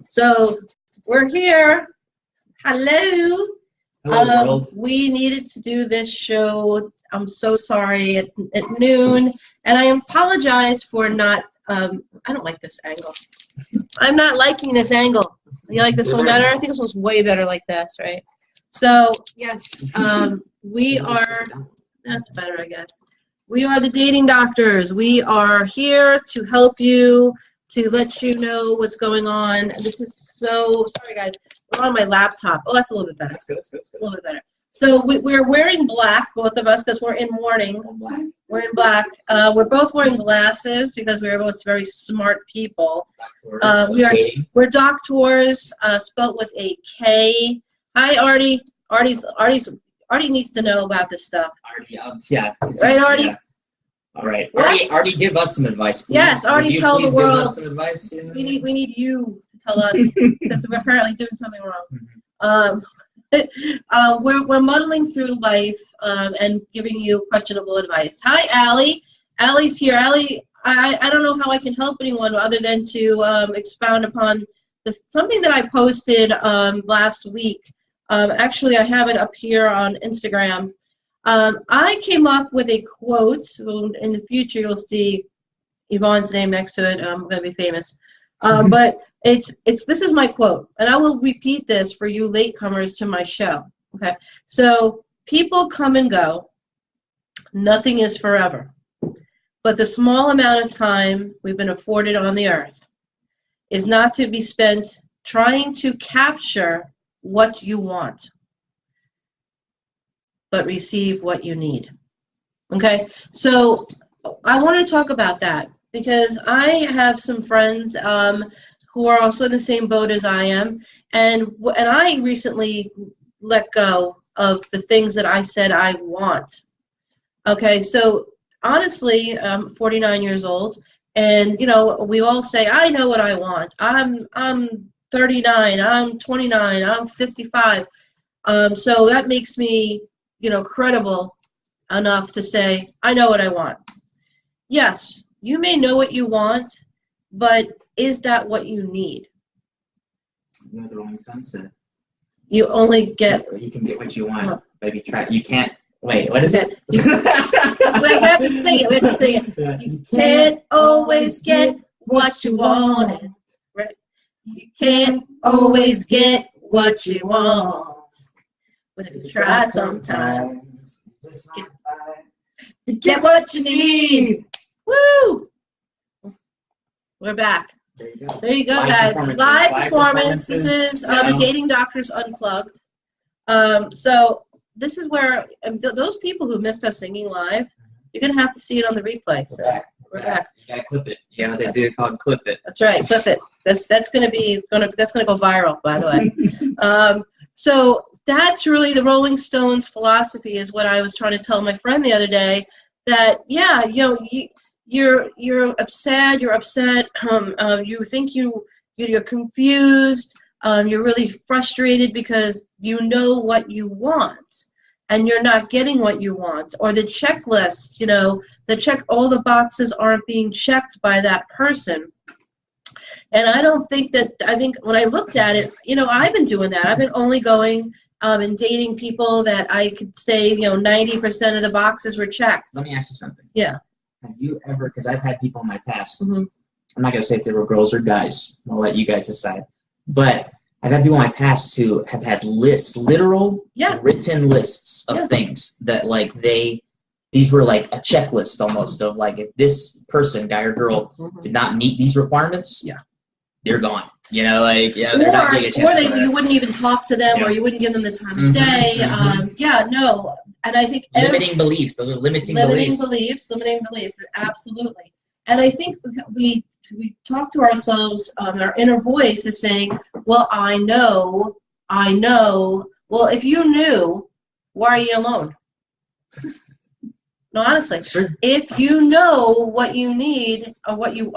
So we're here. Hello. Hello, world. We needed to do this show. I'm so sorry at noon, and I apologize for not. I don't like this angle. I'm not liking this angle. You like this one better? I think this one's way better like this, right? So yes, we are. That's better, I guess. We are the dating doctors. We are here to help you, to let you know what's going on. This is so sorry, guys. We're on my laptop. Oh, that's a little bit better. That's good. That's A little bit better. So we're wearing black, both of us, because we're in mourning. We're in black. We're both wearing glasses because we're both very smart people. We're doctors, spelled with a K. Hi, Artie. Artie needs to know about this stuff. Artie, yeah. Right, Artie? Yeah. All right. What? Artie, give us some advice, please. Yes, Artie, tell the world. Give us some advice? Yeah. We need you to tell us because we're apparently doing something wrong. We're muddling through life and giving you questionable advice. Hi, Allie. Allie's here. Allie, I don't know how I can help anyone other than to expound upon something that I posted last week. Actually, I have it up here on Instagram. I came up with a quote. So in the future, you'll see Yvonne's name next to it. I'm going to be famous. But this is my quote, and I will repeat this for you latecomers to my show. Okay, so people come and go. Nothing is forever. But the small amount of time we've been afforded on the earth is not to be spent trying to capture what you want, but receive what you need. Okay, so I want to talk about that because I have some friends who are also in the same boat as I am, and I recently let go of the things that I said I want. Okay, so honestly, I'm 49 years old, and you know we all say I know what I want. I'm 39. I'm 29. I'm 55. So that makes me, credible enough to say I know what I want. Yes, you may know what you want, but is that what you need? You know the Rolling Stones said. You only get. You can get what you want, but you can't. Wait, what is it? We have to sing it. We have to sing it. You can't always get what you want. Right? You can't always get what you want, but if you try sometimes, to get what you need. Woo! We're back. There you go, guys. Live performance. This is the Dating Doctors Unplugged. So this is where those people who missed us singing live, you're gonna have to see it on the replay. So we're back. You gotta clip it. You know what they do called clip it. That's right, clip it. That's gonna go viral, by the way. So that's really the Rolling Stones philosophy, is what I was trying to tell my friend the other day. That you're upset. You're upset. You think you're confused. You're really frustrated because you know what you want, and you're not getting what you want, or the checklist. All the boxes aren't being checked by that person. And I think when I looked at it, I've been doing that. I've been only going and dating people that I could say, 90% of the boxes were checked. Let me ask you something. Yeah. Have you ever, because I've had people in my past, mm-hmm. I'm not going to say if they were girls or guys. I'll let you guys decide. But I've had people in my past who have had lists, literal written lists of things that these were like a checklist almost of like, if this person, guy or girl, did not meet these requirements, they're gone. They're not getting a chance. Or you wouldn't even talk to them, or you wouldn't give them the time of day. And I think limiting beliefs. Those are limiting beliefs. Limiting beliefs, absolutely. And I think we talk to ourselves. Our inner voice is saying, "Well, I know." Well, if you knew, why are you alone? No, honestly, if you know what you need or what you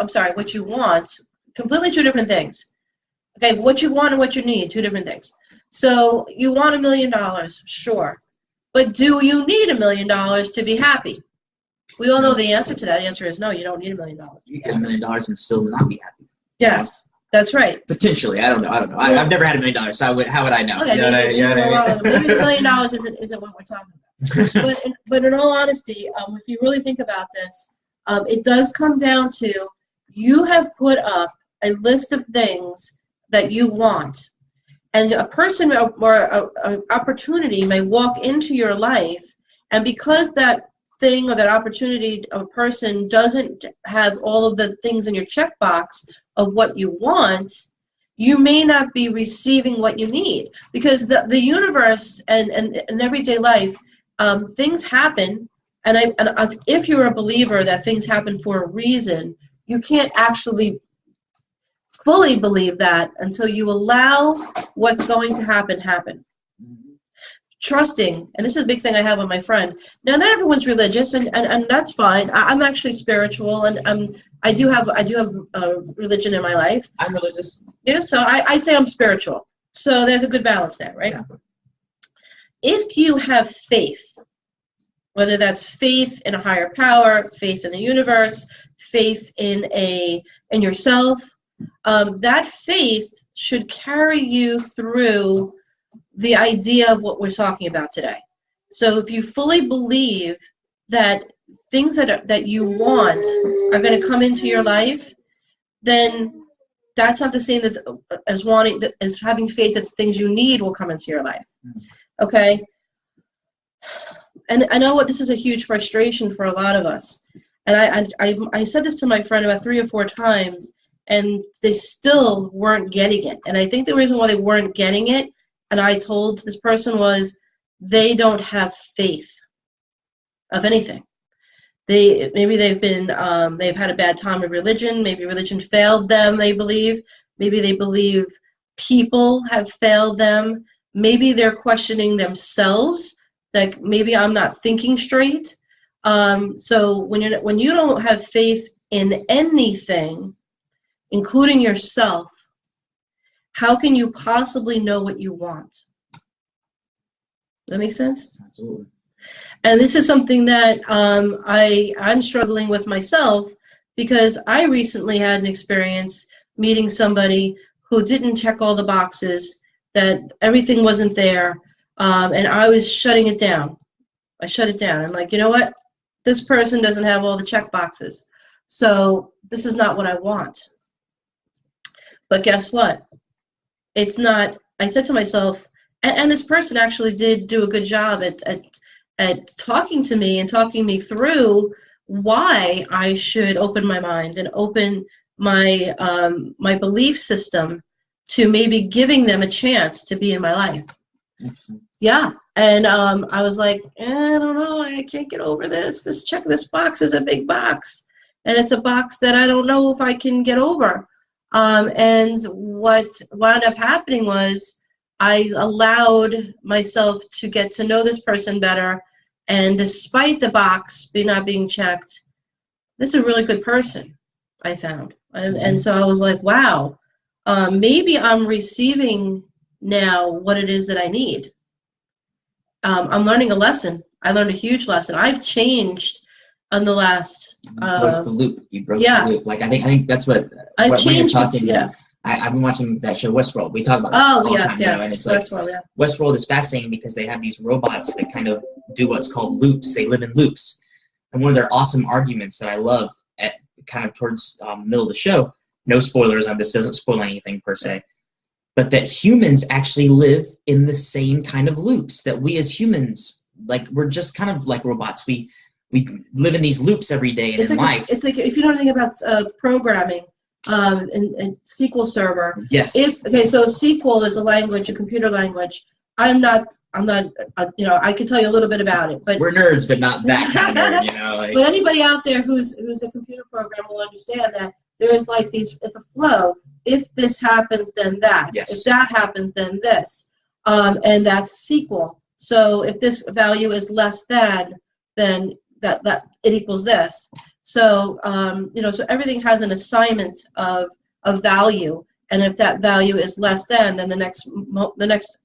want, completely two different things. Okay, what you want and what you need, two different things. So you want $1 million, sure. But do you need $1 million to be happy? We all know the answer to that. The answer is no, you don't need $1 million. You get $1 million and still not be happy. Yes. That's right. Potentially, I don't know. Yeah. I've never had $1 million, so how would I know? Okay, maybe $1 million isn't what we're talking about. but in all honesty, if you really think about this, it does come down to you have put up a list of things that you want, and a person or an opportunity may walk into your life, and because that thing or that opportunity or person doesn't have all of the things in your checkbox of what you want, you may not be receiving what you need, because the universe and everyday life, things happen, and if you're a believer that things happen for a reason, you can't actually fully believe that until you allow what's going to happen. Trusting, and this is a big thing I have with my friend. Now, not everyone's religious, and that's fine. I'm actually spiritual, and I do have religion in my life. I'm religious. Yeah, so I say I'm spiritual. So there's a good balance there, right? Yeah. If you have faith, whether that's faith in a higher power, faith in the universe, faith in yourself, that faith should carry you through the idea of what we're talking about today. So if you fully believe that things that you want are going to come into your life, then that's not the same as having faith that the things you need will come into your life. Okay? And I know this is a huge frustration for a lot of us. And I said this to my friend about 3 or 4 times, and they still weren't getting it. And I think the reason why they weren't getting it, and I told this person, was they don't have faith of anything. Maybe they've had a bad time with religion. Maybe religion failed them, they believe. Maybe they believe people have failed them. Maybe they're questioning themselves, like maybe I'm not thinking straight. So when you don't have faith in anything, including yourself, how can you possibly know what you want? Does that make sense? Absolutely. And this is something that I'm struggling with myself, because I recently had an experience meeting somebody who didn't check all the boxes, that everything wasn't there, and I was shutting it down. I shut it down. I'm like, you know what? This person doesn't have all the check boxes, so this is not what I want. But guess what? It's not. I said to myself, and this person actually did do a good job at talking to me and talking me through why I should open my mind and open my my belief system to maybe giving them a chance to be in my life. Yeah, and I was like, I don't know, I can't get over this. This box is a big box, and it's a box that I don't know if I can get over. And what wound up happening was I allowed myself to get to know this person better, and despite the box not being checked, this is a really good person, I found. And so I was like, wow, maybe I'm receiving now what it is that I need. I'm learning a lesson. I learned a huge lesson. I've changed in the last. You broke the loop. You broke the loop. Like I think that's what when you're talking. Yeah. I've been watching that show Westworld. We talk about that all the time, you know, and it's like Westworld is fascinating because they have these robots that kind of do what's called loops. They live in loops, and one of their awesome arguments that I love at kind of towards the middle of the show. No spoilers on this. Doesn't spoil anything per se. But that humans actually live in the same kind of loops, that we as humans, like, we're just kind of like robots. We live in these loops every day and in life. It's like, if you know anything about programming, and SQL Server. Yes. So SQL is a language, a computer language. I'm not, you know, I can tell you a little bit about it, but we're nerds, but not that kind of nerd, you know. Like, but anybody out there who's a computer programmer will understand that there is like it's a flow. If this happens, then that. Yes. If that happens, then this. And that's SQL. So if this value is less than, then that it equals this. So you know, so everything has an assignment of value, and if that value is less than, then the next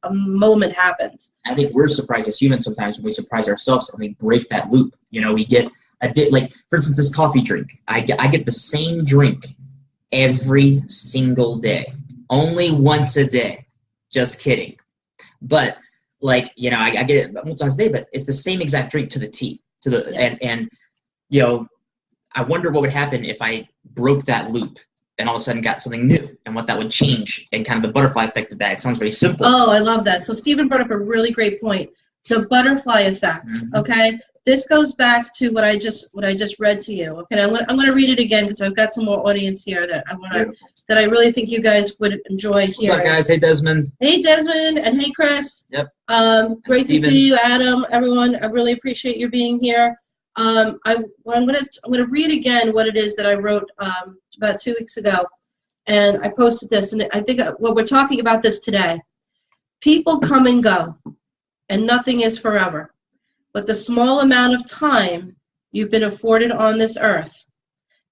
moment happens. I think we're surprised as humans sometimes when we surprise ourselves and we break that loop. You know, we get like, for instance, this coffee drink. I get the same drink every single day. Only once a day. Just kidding. But like, you know, I get it multiple times a day, but it's the same exact drink to the T. And you know, I wonder what would happen if I broke that loop and all of a sudden got something new, and what that would change, and kind of the butterfly effect of that. It sounds very simple. Oh, I love that. So Stephen brought up a really great point. The butterfly effect. Okay, this goes back to what I just read to you. Okay, I'm gonna read it again because I've got some more audience here that I really think you guys would enjoy hearing. What's up, guys? Hey, Desmond. Hey, Desmond, and hey, Chris. Yep. Great to see you, Adam. Everyone, I really appreciate you being here. I'm gonna read again what it is that I wrote about 2 weeks ago, and I posted this, and I think what we're talking about this today. People come and go, and nothing is forever. But the small amount of time you've been afforded on this earth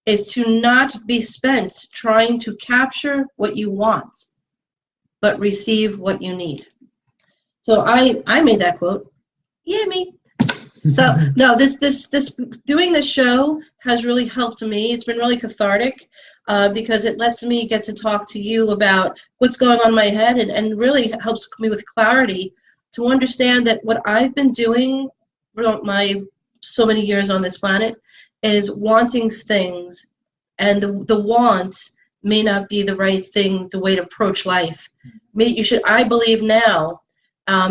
is to not be spent trying to capture what you want, but receive what you need. So I made that quote. Yeah, me. So no, this doing this show has really helped me. It's been really cathartic because it lets me get to talk to you about what's going on in my head, and really helps me with clarity to understand that what I've been doing for my so many years on this planet is wanting things, and the want may not be the right thing, the way to approach life. I believe now.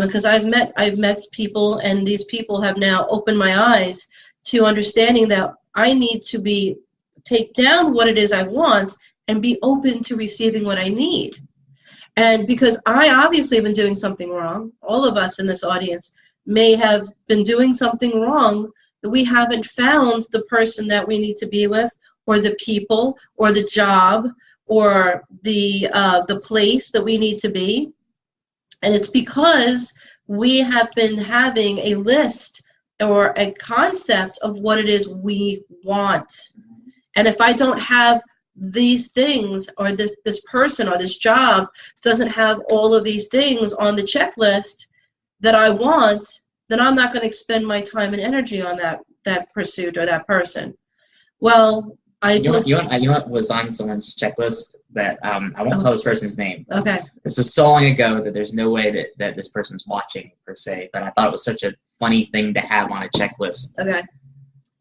Because I've met people, and these people have now opened my eyes to understanding that I need to take down what it is I want and be open to receiving what I need. And because I obviously have been doing something wrong, all of us in this audience may have been doing something wrong, that we haven't found the person that we need to be with, or the people, or the job, or the place that we need to be. And it's because we have been having a list or a concept of what it is we want. And if I don't have these things, or this person or this job doesn't have all of these things on the checklist that I want, then I'm not going to expend my time and energy on that pursuit or that person. Well, you know what was on someone's checklist that I won't tell this person's name. Okay. This was so long ago that there's no way that this person's watching per se, but I thought it was such a funny thing to have on a checklist. Okay.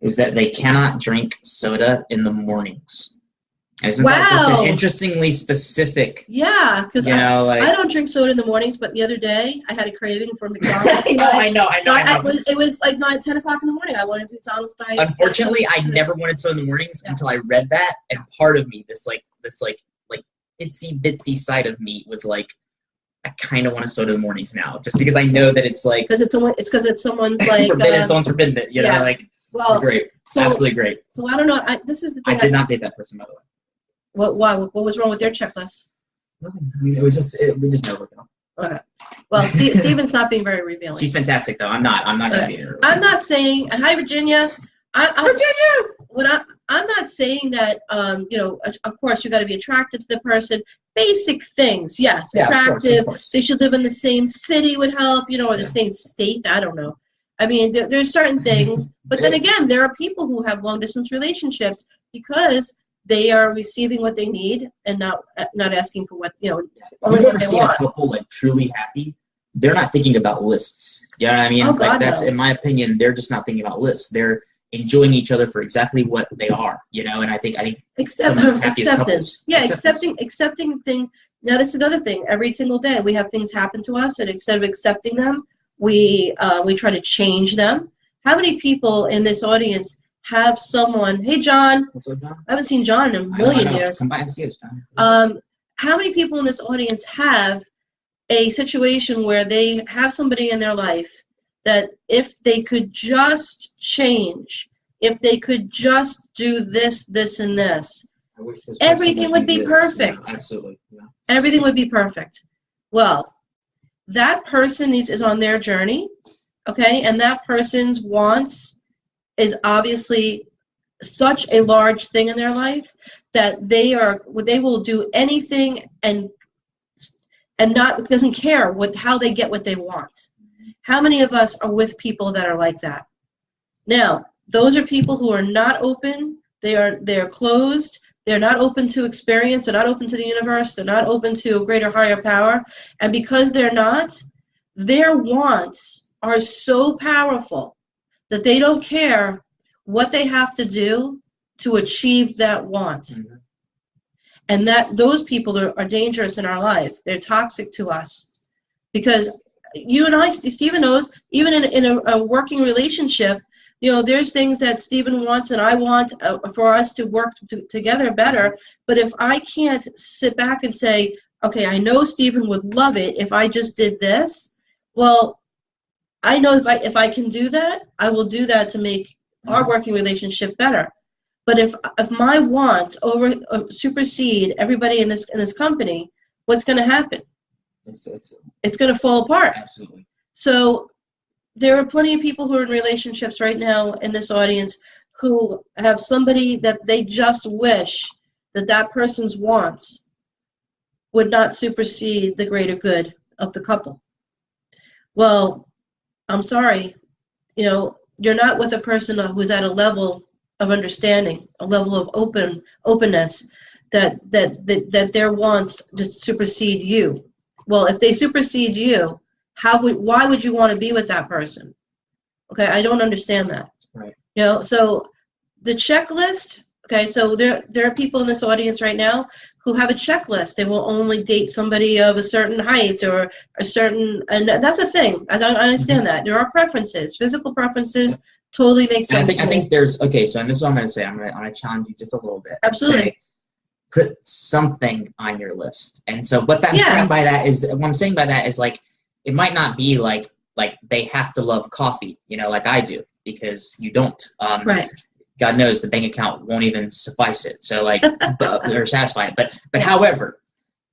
Is that they cannot drink soda in the mornings. Isn't wow. that just an interestingly specific? Yeah, because I don't drink soda in the mornings, but the other day I had a craving for McDonald's. I know. It was like 10 o'clock in the morning. I wanted McDonald's diet. Unfortunately, I never wanted soda in the mornings until I read that, and part of me, this itsy bitsy side of me was like, I kind of want a soda in the mornings now, just because I know that it's like because it's someone's like forbidden. Someone's forbidden it. You know, like it's great, absolutely great. So I don't know. This is the thing. I did not date that person, by the way. Why? What was wrong with their checklist? Nothing. I mean, we just never worked out. Okay. Well, Stephen's not being very revealing. She's fantastic, though. I'm not gonna be her. I'm not saying. Hi, Virginia. Virginia. I'm not saying that. Of course, you got to be attracted to the person. Basic things, yes. Yeah, attractive. Of course. They should live in the same city would help. Or the same state. I don't know. I mean, there's certain things, but then again, there are people who have long distance relationships because they are receiving what they need and not asking for what If you've ever seen a couple like truly happy, they're not thinking about lists. You know what I mean? Oh, God, that's in my opinion, they're just not thinking about lists. They're enjoying each other for exactly what they are. And I think some of the happiest couples. Yeah, accepting things. Now this is another thing. Every single day we have things happen to us, and instead of accepting them, we try to change them. How many people in this audience have someone? Hey, John. What's up, John? I haven't seen John in a million years. Come by and see us, John. How many people in this audience have a situation where they have somebody in their life that if they could just change, if they could just do this, and this, everything would be perfect. Yeah, absolutely. Yeah. Everything would be perfect. Well, that person is on their journey, okay, and that person's wants is obviously such a large thing in their life that they will do anything and doesn't care how they get what they want. How many of us are with people that are like that? Now, those are people who are not open. They're closed. They're not open to experience. They're not open to the universe. They're not open to a greater, higher power. And because they're not, their wants are so powerful that they don't care what they have to do to achieve that want. Mm-hmm. And that those people are dangerous in our life. They're toxic to us. Because you and I, Stephen knows, even in a working relationship, you know, there's things that Stephen wants and I want for us to work together better. But if I can't sit back and say, okay, I know Stephen would love it if I just did this, well, I know if I can do that, I will do that to make our working relationship better. But if my wants supersede everybody in this company, what's going to happen? It's going to fall apart. Absolutely. So there are plenty of people who are in relationships right now in this audience who have somebody that they just wish that person's wants would not supersede the greater good of the couple. Well, I'm sorry, you know, you're not with a person who's at a level of understanding, a level of openness that their wants just supersede you. Well, if they supersede you, why would you want to be with that person? Okay, I don't understand that. Right. You know, so the checklist. Okay, so there are people in this audience right now who have a checklist. They will only date somebody of a certain height or a certain, and that's a thing. I understand that. There are preferences, physical preferences. Totally makes sense. I think there's, okay, so and this is what I'm going to say. I'm going to challenge you just a little bit. Absolutely. Say, put something on your list. And so what I'm saying by that is like, it might not be like they have to love coffee, you know, like I do, because you don't. Right. God knows the bank account won't even suffice it. So like, or satisfy it. But however,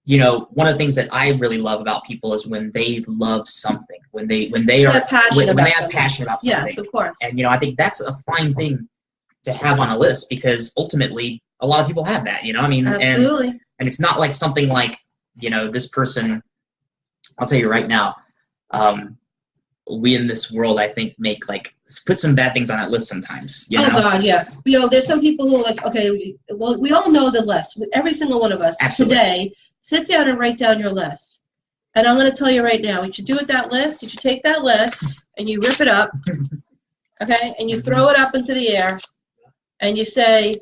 you know, one of the things that I really love about people is when they love something, when they have passion about something. Yes, of course. And you know, I think that's a fine thing to have on a list, because ultimately a lot of people have that, you know. I mean, absolutely. And it's not like something like, you know, this person. I'll tell you right now, we in this world, I think, put some bad things on that list sometimes. You know? Oh God, yeah. You know, there's some people who are like, okay, well, we all know the list. Every single one of us. Absolutely. Today, sit down and write down your list. And I'm going to tell you right now, what you do with that list, you should take that list and you rip it up, okay, and you throw it up into the air, and you say,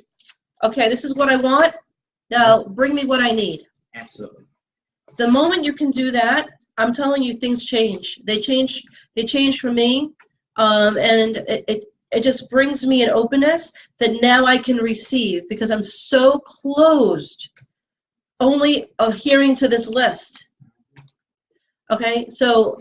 okay, this is what I want. Now bring me what I need. Absolutely. The moment you can do that, I'm telling you, things change. They change for me, and it just brings me an openness that now I can receive, because I'm so closed only adhering to this list. Okay, so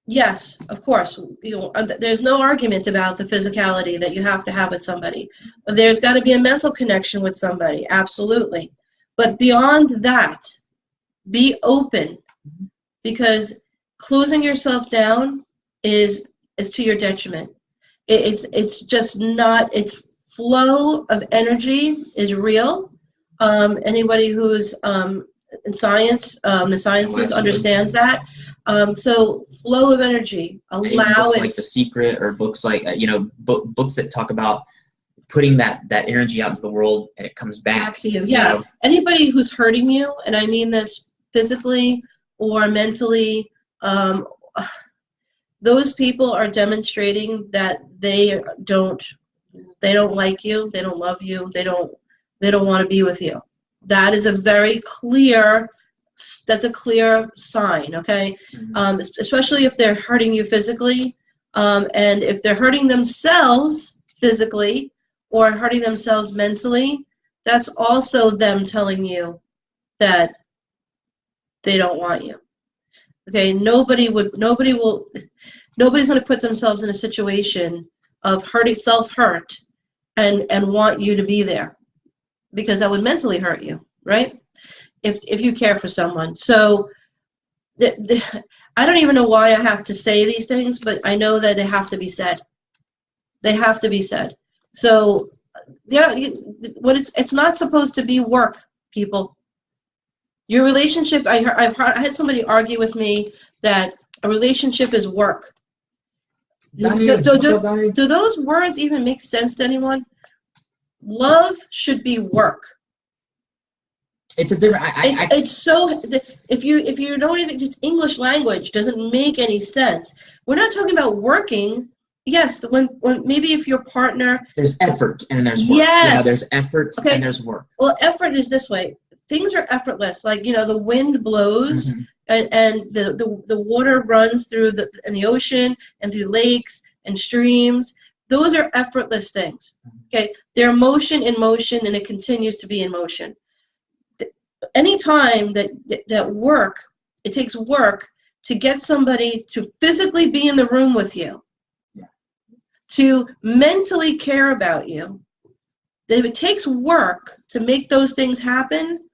yes, of course, you know, there's no argument about the physicality that you have to have with somebody. There's got to be a mental connection with somebody, absolutely. But beyond that, be open, because closing yourself down is to your detriment. It's just not. Its flow of energy is real. Anybody who's in science, the sciences understands that. So flow of energy, allow books it. Like The Secret, or books like books that talk about putting that energy out into the world and it comes back to you. Yeah. You know? Anybody who's hurting you, and I mean this physically or mentally, those people are demonstrating that they don't like you, they don't love you, they don't want to be with you. That is a very clear. That's a clear sign, okay? Mm-hmm. Especially if they're hurting you physically, and if they're hurting themselves physically or hurting themselves mentally, that's also them telling you that they don't want you. Okay, nobody's going to put themselves in a situation of self-hurt and want you to be there, because that would mentally hurt you, right? If you care for someone. So I don't even know why I have to say these things, but I know that they have to be said. They have to be said. So yeah, it's not supposed to be work, people. Your relationship, I had somebody argue with me that a relationship is work. Do those words even make sense to anyone? Love should be work. It's a different. It's so. If you know anything, just English language doesn't make any sense. We're not talking about working. Yes, when maybe if your partner. There's effort and then there's work. Yes. Yeah, there's effort and there's work. Well, effort is this way. Things are effortless. Like, the wind blows and the water runs through in the ocean and through lakes and streams. Those are effortless things. Okay, they're motion in motion, and it continues to be in motion. Anytime that work, it takes work to get somebody to physically be in the room with you, to mentally care about you. If it takes work to make those things happen,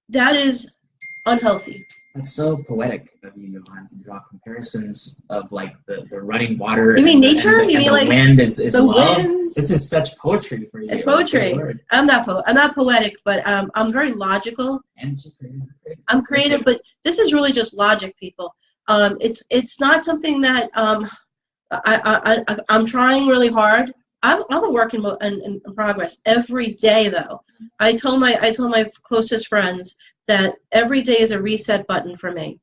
that is unhealthy. That's so poetic of you, Johan, to draw comparisons of like the running water. You mean nature? You mean like the wind is love? This is such poetry for you. It's poetry. I'm not poetic, but I'm very logical. And just creative. I'm creative, but this is really just logic, people. It's not something that I'm trying really hard. I'm a work in progress every day, though. I told my closest friends that every day is a reset button for me,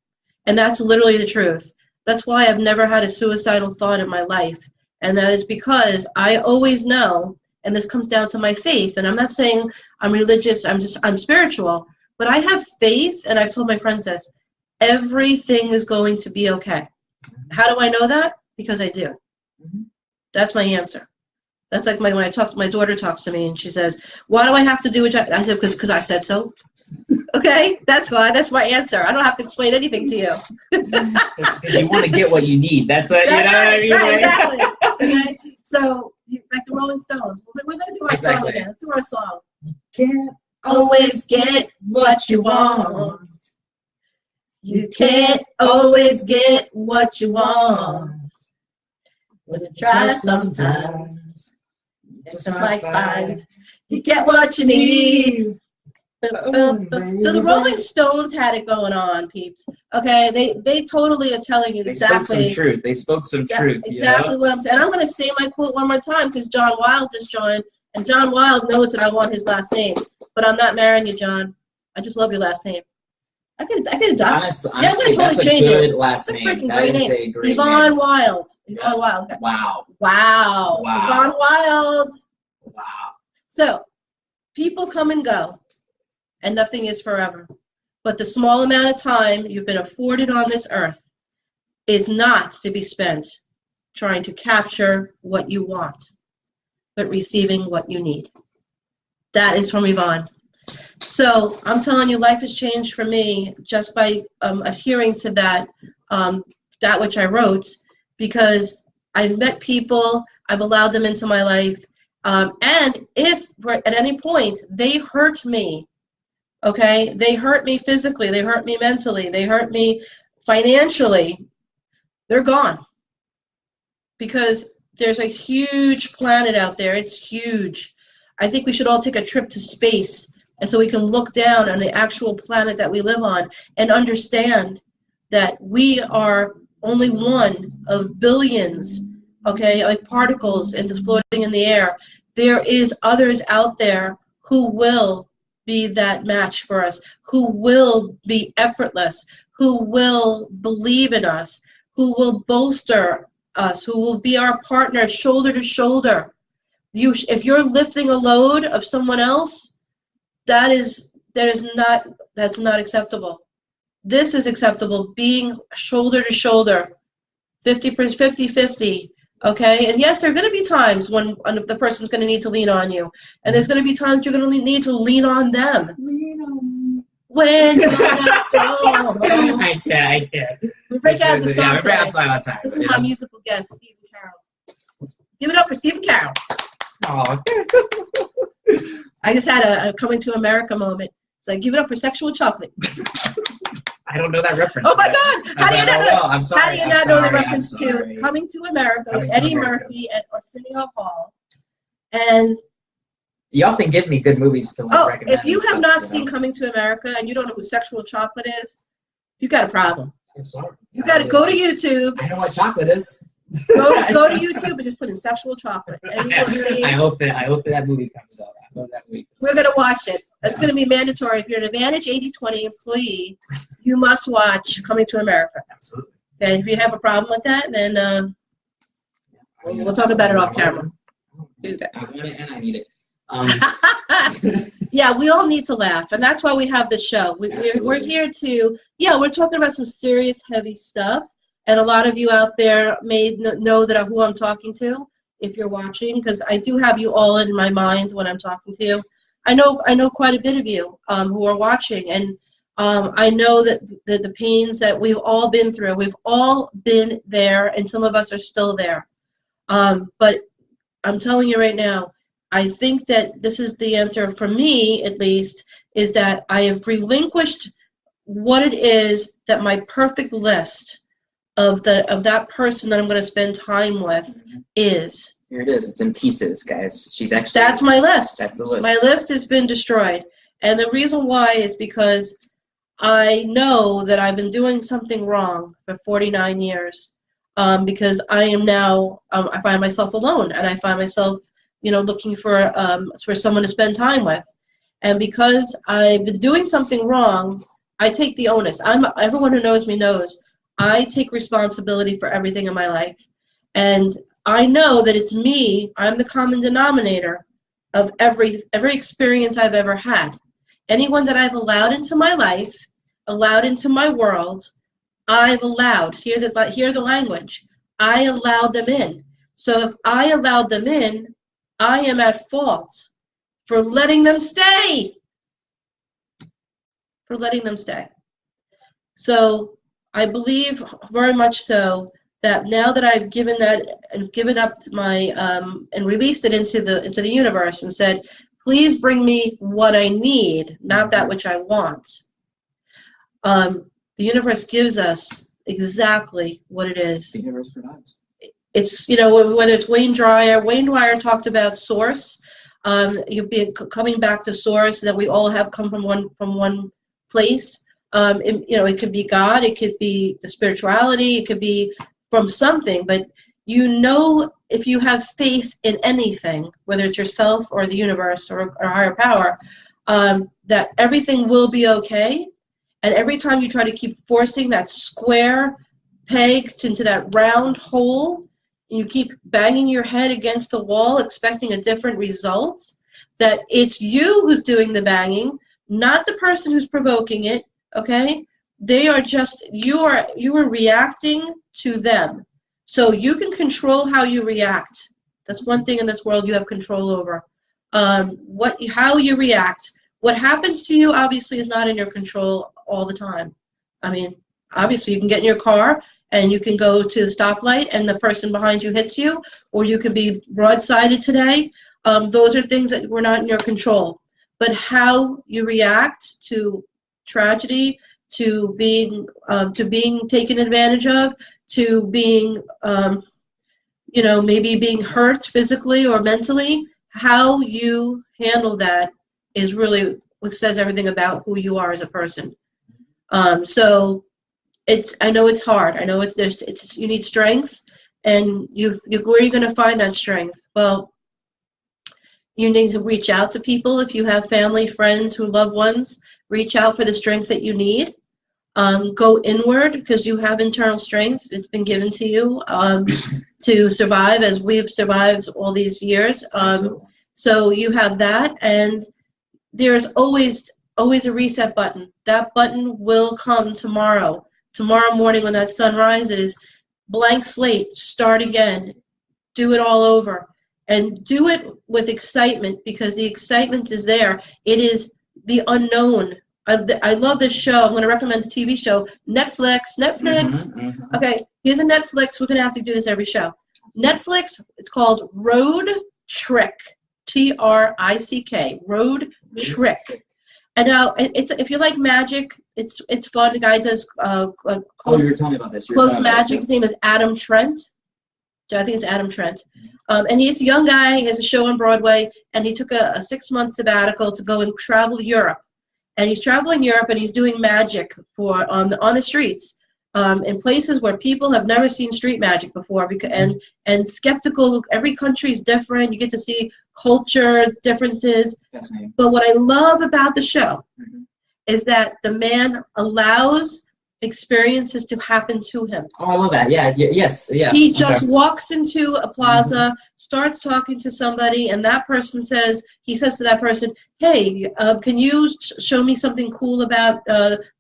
and that's literally the truth. That's why I've never had a suicidal thought in my life, and that is because I always know, and this comes down to my faith. And I'm not saying I'm religious. I'm spiritual, but I have faith, and I've told my friends this: everything is going to be okay. How do I know that? Because I do. That's my answer. That's like when my daughter talks to me and she says, "Why do I have to do what I said?" Because I said so. Okay, that's why. That's my answer. I don't have to explain anything to you. Because you want to get what you need. That's what, what I mean? Right, exactly. Okay? So, like the Rolling Stones. We're going to do our song again. Let's do our song. You can't always get what you want. You can't always get what you want. But you try sometimes. Just might find you get what you need. So the Rolling Stones had it going on, peeps. Okay, they totally are telling you exactly. They spoke some truth. They spoke some truth. Exactly what I'm saying. And I'm going to say my quote one more time because John Wilde just joined, and John Wilde knows that I want his last name. But I'm not marrying you, John. I just love your last name. I could adopt. Honestly, that's a good last name. That is a great name. Yvonne Wilde. Yvonne Wilde. Wow. Yvonne Wilde. Wow. So, people come and go, and nothing is forever. But the small amount of time you've been afforded on this earth is not to be spent trying to capture what you want, but receiving what you need. That is from Yvonne. So I'm telling you, life has changed for me just by adhering to that which I wrote, because I've met people, I've allowed them into my life, and if at any point they hurt me, okay, they hurt me physically, they hurt me mentally, they hurt me financially, they're gone. Because there's a huge planet out there. It's huge. I think we should all take a trip to space, and so we can look down on the actual planet that we live on and understand that we are only one of billions, okay, like particles floating in the air. There is others out there who will be that match for us, who will be effortless, who will believe in us, who will bolster us, who will be our partner shoulder to shoulder. If you're lifting a load of someone else, that's not acceptable. This is acceptable, being shoulder to shoulder, 50-50, okay? And yes, there are going to be times when the person's going to need to lean on you, and there's going to be times you're going to need to lean on them. Lean on me. When you're on I can't. We break out the song. We break out the song all the time. This is my musical guest, Stephen Carroll. Give it up for Stephen Carroll. Oh. I just had a Coming to America moment. So give it up for Sexual Chocolate. I don't know that reference. Oh my God! How do you not know? I'm sorry. How do you not know the reference to Coming to America with Eddie Murphy and Arsenio Hall? And you often give me good movies to recommend. If you have not seen Coming to America and you don't know who Sexual Chocolate is, you got a problem. I'm sorry. You got to go to YouTube. I know what chocolate is. Go to YouTube and just put in sexual chocolate, and you will see. I hope that movie comes out. We're gonna watch it. It's gonna be mandatory. If you're an Advantage 80/20 employee, you must watch Coming to America. Absolutely. And if you have a problem with that, then we'll talk about it off camera. I want it and I need it. Yeah, we all need to laugh, and that's why we have this show. We're here to, we're talking about some serious, heavy stuff, and a lot of you out there may know who I'm talking to if you're watching, because I do have you all in my mind when I'm talking to you. I know quite a bit of you who are watching, and I know that the pains that we've all been through, we've all been there, and some of us are still there. But I'm telling you right now, I think that this is the answer for me, at least, is that I have relinquished what it is that my perfect list of that person that I'm going to spend time with is. Here it is. It's in pieces, guys. That's my list. That's the list. My list has been destroyed. And the reason why is because I know that I've been doing something wrong for 49 years. Because I am now, I find myself alone, and I find myself, looking for someone to spend time with. And because I've been doing something wrong, I take the onus. Everyone who knows me knows I take responsibility for everything in my life. And I know that it's me, I'm the common denominator of every experience I've ever had. Anyone that I've allowed into my life, allowed into my world, I've allowed. Hear the language. I allowed them in. So if I allowed them in, I am at fault for letting them stay. So I believe very much so that now that I've given up my and released it into the universe and said, please bring me what I need, not that which I want. The universe gives us exactly what it is. The universe provides. It's, whether it's Wayne Dyer talked about source. You'd be coming back to source, that we all have come from one place. It could be God, it could be the spirituality, it could be from something, but if you have faith in anything, whether it's yourself or the universe or higher power, that everything will be okay. And every time you try to keep forcing that square peg into that round hole, and you keep banging your head against the wall expecting a different result, that it's you who's doing the banging, not the person who's provoking it, okay? They are just, you are reacting to them. So you can control how you react. That's one thing in this world you have control over. How you react. What happens to you obviously is not in your control all the time. I mean, obviously you can get in your car and you can go to the stoplight and the person behind you hits you, or you could be broadsided today. Those are things that were not in your control. But how you react to tragedy, to being taken advantage of, to being, maybe being hurt physically or mentally, how you handle that is really what says everything about who you are as a person. So I know it's hard. I know you need strength, and where are you going to find that strength? Well, you need to reach out to people. If you have family, friends, loved ones, reach out for the strength that you need. Go inward, because you have internal strength. It's been given to you to survive, as we've survived all these years. So you have that, and there's always a reset button. That button will come tomorrow. Tomorrow morning when that sun rises, blank slate, start again. Do it all over. And do it with excitement, because the excitement is there. It is the unknown. I love this show. I'm going to recommend a TV show. Netflix. Okay, here's a Netflix. We're going to have to do this every show. Netflix, it's called Road Trick. Trick. Road Trick. And now, if you like magic, it's fun. The guy does you were telling me about this. Close Magic. His name is Adam Trent. I think it's Adam Trent. And he's a young guy. He has a show on Broadway, and he took a 6-month sabbatical to go and travel Europe. And he's traveling Europe, and he's doing magic on the streets. in places where people have never seen street magic before, because and skeptical. Every country is different. You get to see culture differences. Fascinating. But what I love about the show is that the man allows experiences to happen to him. Oh, I love that. Yeah, yes, yeah. He just walks into a plaza, starts talking to somebody, and that person he says to that person, hey, can you show me something cool about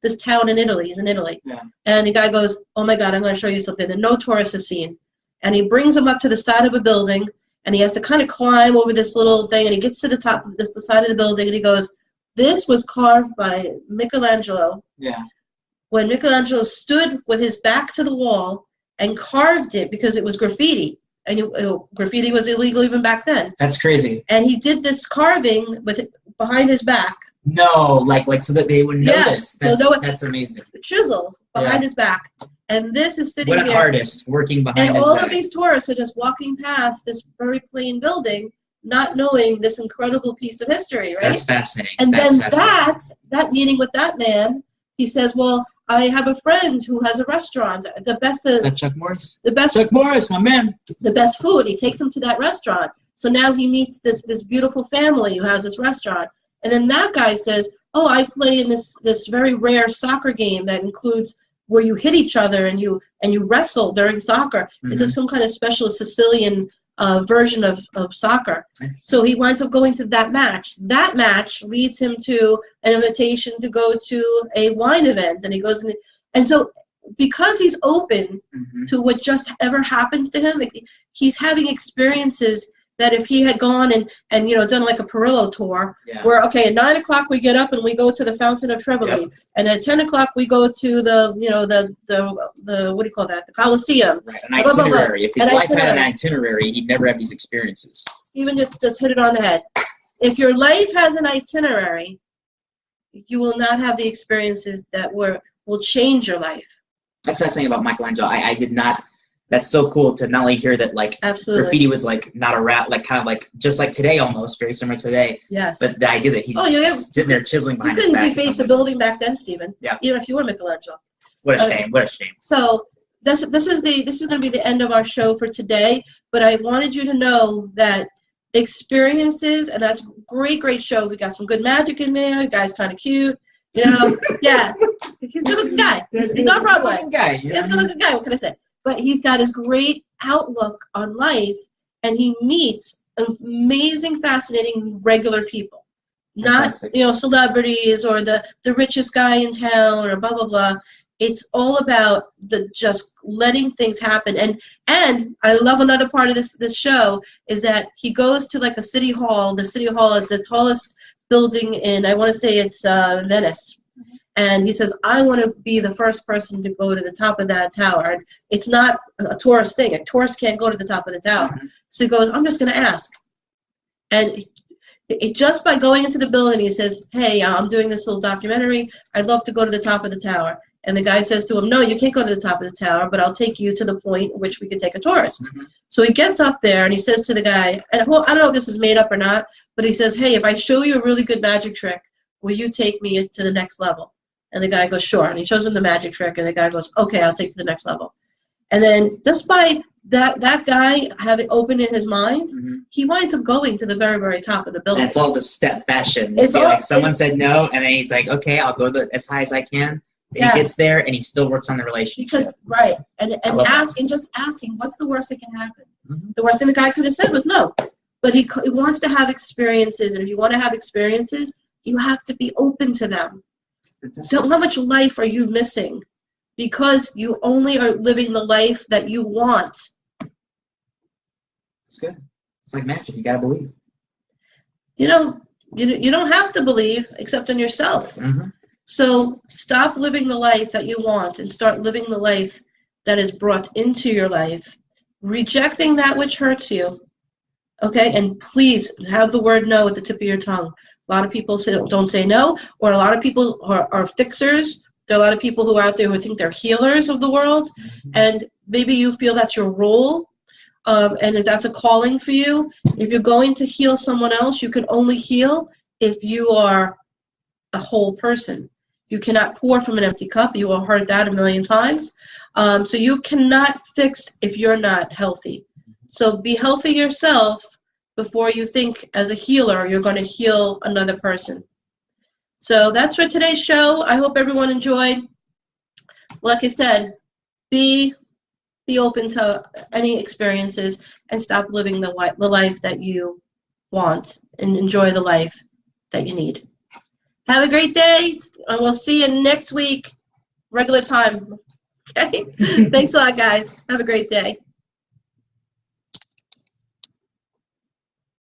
this town in Italy? He's in Italy. Yeah. And the guy goes, oh my God, I'm going to show you something that no tourists have seen. And he brings him up to the side of a building, and he has to kind of climb over this little thing, and he gets to the top of the side of the building, and he goes, this was carved by Michelangelo. Yeah. When Michelangelo stood with his back to the wall and carved it because it was graffiti, and graffiti was illegal even back then. That's crazy. And he did this carving with it behind his back. No, like so that they would notice. That's amazing. Chiseled behind his back, and this is sitting there. What an artist working behind his back. And all of these tourists are just walking past this very plain building, not knowing this incredible piece of history, right? That's fascinating. And then that meeting with that man, he says, well, I have a friend who has a restaurant. The best. Is that Chuck Morris? The best. Chuck Morris, my man. The best food. He takes him to that restaurant. So now he meets this beautiful family who has this restaurant. And then that guy says, oh, I play in this very rare soccer game that includes where you hit each other and you wrestle during soccer. It's just some kind of special Sicilian version of soccer. So he winds up going to that match. That match leads him to an invitation to go to a wine event, and he goes in, and so because he's open to what just ever happens to him, he's having experiences that if he had gone and done like a Perillo tour, where at 9 o'clock we get up and we go to the Fountain of Trevi, and at 10 o'clock we go to the what do you call that, the Coliseum. Right, an itinerary. If his life had an itinerary, he'd never have these experiences. Stephen just hit it on the head. If your life has an itinerary, you will not have the experiences that will change your life. That's fascinating about Michelangelo. I did not. That's so cool to not only hear that Absolutely. Graffiti was not a rap, kind of just like today almost, very similar to today. Yes. But the idea that he's sitting there chiseling behind his back. You couldn't deface a building back then, Stephen. Yeah. Even if you were Michelangelo. What a shame. What a shame. So this is going to be the end of our show for today. But I wanted you to know that experiences, and that's a great show. We got some good magic in there. The guy's kind of cute. Yeah. He's a good-looking guy. He's on Broadway. He's a good-looking guy. What can I say? But he's got his great outlook on life, and he meets amazing, fascinating, regular people. Fantastic. Not, celebrities or the richest guy in town or blah, blah, blah. It's all about just letting things happen. And I love another part of this show is that he goes to a city hall. The city hall is the tallest building in, I want to say it's Venice. And he says, I want to be the first person to go to the top of that tower. And it's not a tourist thing. A tourist can't go to the top of the tower. So he goes, I'm just going to ask. And just by going into the building, he says, hey, I'm doing this little documentary. I'd love to go to the top of the tower. And the guy says to him, no, you can't go to the top of the tower, but I'll take you to the point at which we can take a tourist. So he gets up there and he says to the guy, and I don't know if this is made up or not, but he says, hey, if I show you a really good magic trick, will you take me to the next level? And the guy goes, sure. And he shows him the magic trick, and the guy goes, okay, I'll take you to the next level. And then just by that guy having opened in his mind, he winds up going to the very, very top of the building. And it's all the step fashion. Someone said no, and then he's like, okay, I'll go as high as I can. He gets there, and he still works on the relationship. And just asking, what's the worst that can happen? The worst thing the guy could have said was no. But he wants to have experiences, and if you want to have experiences, you have to be open to them. So how much life are you missing because you only are living the life that you want? It's good. It's like magic. You gotta believe. You don't have to believe except in yourself. So stop living the life that you want and start living the life that is brought into your life, rejecting that which hurts you. Okay, and please have the word no at the tip of your tongue. A lot of people don't say no, or a lot of people are fixers. There are a lot of people who are out there who think they're healers of the world, and maybe you feel that's your role, and if that's a calling for you. If you're going to heal someone else, you can only heal if you are a whole person. You cannot pour from an empty cup. You will heard that a million times. So you cannot fix if you're not healthy. So be healthy yourself before you think as a healer you're going to heal another person. So that's for today's show. I hope everyone enjoyed. Like I said, be open to any experiences and stop living the life that you want and enjoy the life that you need. Have a great day, and we'll see you next week, regular time. Okay? Thanks a lot, guys. Have a great day.